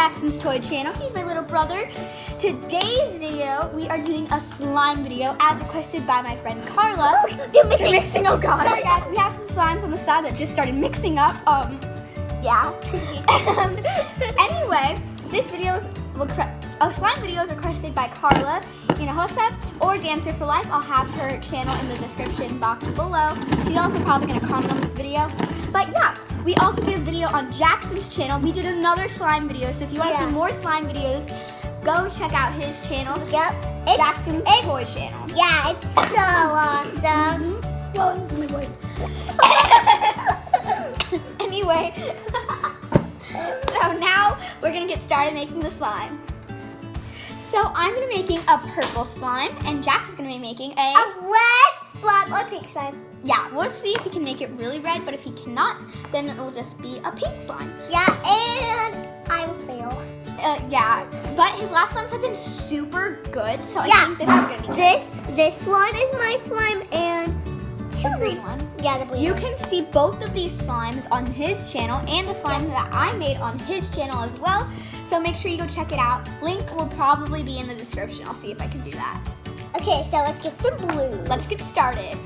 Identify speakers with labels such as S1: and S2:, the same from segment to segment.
S1: Jaxon's toy channel. He's my little brother. Today's video, we are doing a slime video as requested by my friend Carla.
S2: They're mixing.
S1: Oh god. Sorry guys, we have some slimes on the side that just started mixing up. Yeah. Anyway, this video is a slime video is requested by Carla Hinojosa or Dancer for Life. I'll have her channel in the description box below. She's also probably going to comment on this video. But yeah, we also did a video on Jaxon's channel. We did another slime video, so if you want to see more slime videos, go check out his channel.
S2: Yep.
S1: Jaxon's toy channel.
S2: Yeah, it's so awesome.
S1: Whoa, this is my voice. Anyway, so now we're going to get started making the slimes. So I'm going to be making a purple slime, and Jax is going to be making a
S2: red slime or pink slime.
S1: Yeah, we'll see if he can make it really red, but if he cannot, then it will just be a pink slime.
S2: Yeah, and I will fail.
S1: Yeah, but his last slimes have been super good, so I think this is going to be good.
S2: This one is my slime, and
S1: The green one.
S2: Yeah, the blue
S1: You
S2: one.
S1: can see both of these slimes on his channel and the slime that I made on his channel as well. So make sure you go check it out. Link will probably be in the description. I'll see if I can do that.
S2: Okay, so let's get some blue.
S1: Let's get started.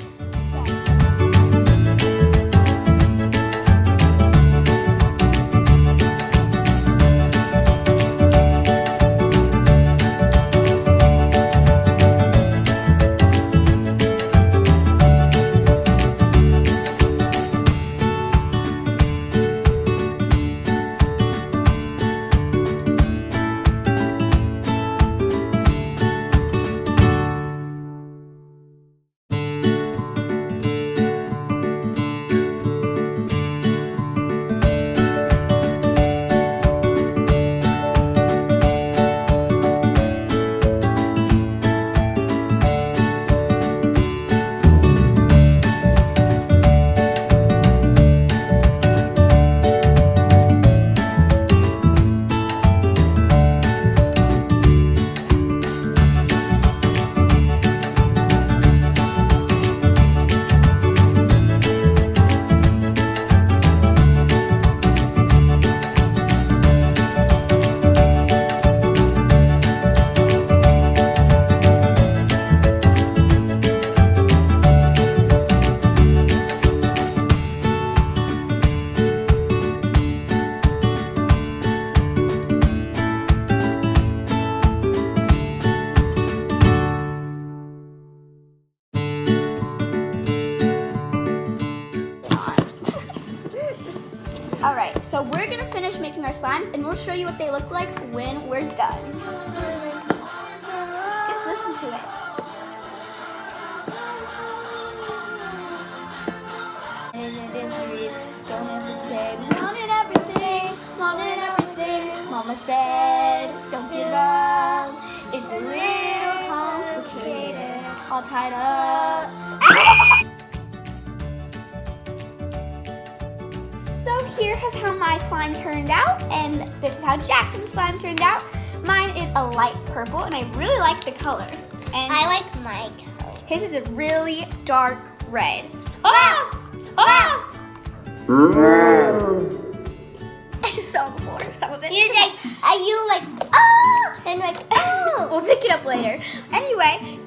S1: Alright, so we're going to finish making our slimes and we'll show you what they look like when we're done. Just listen to it. Wanted everything. Mama said, don't give up. It's a little complicated. All tied up. So here is how my slime turned out, and this is how Jaxon's slime turned out. Mine is a light purple, and I really like the color. And
S2: I like my color.
S1: his is a really dark red. Oh! Oh! I just fell on the floor, some of it.
S2: You like, oh, and like, oh.
S1: We'll pick it up later. Anyway,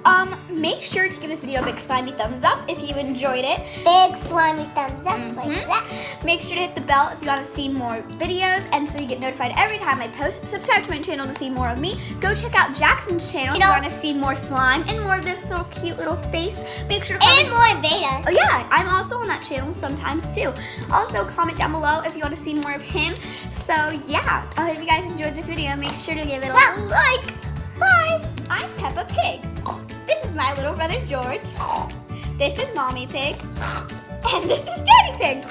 S1: make sure to give this video a big slimy thumbs up if you enjoyed it.
S2: Big slimy thumbs up like that.
S1: Make sure to hit the bell if you want to see more videos, and so you get notified every time I post. Subscribe to my channel to see more of me. Go check out Jaxon's channel if you want to see more slime and more of this little cute little face. Make sure to comment.
S2: And more beta.
S1: Oh yeah, I'm also on that channel sometimes too. Also comment down below if you want to see more of him. So yeah, I hope you guys enjoyed this video. Make sure to give it a like. Bye. I'm Peppa Pig. This is my little brother George. This is Mommy Pig. And this is Daddy Pig.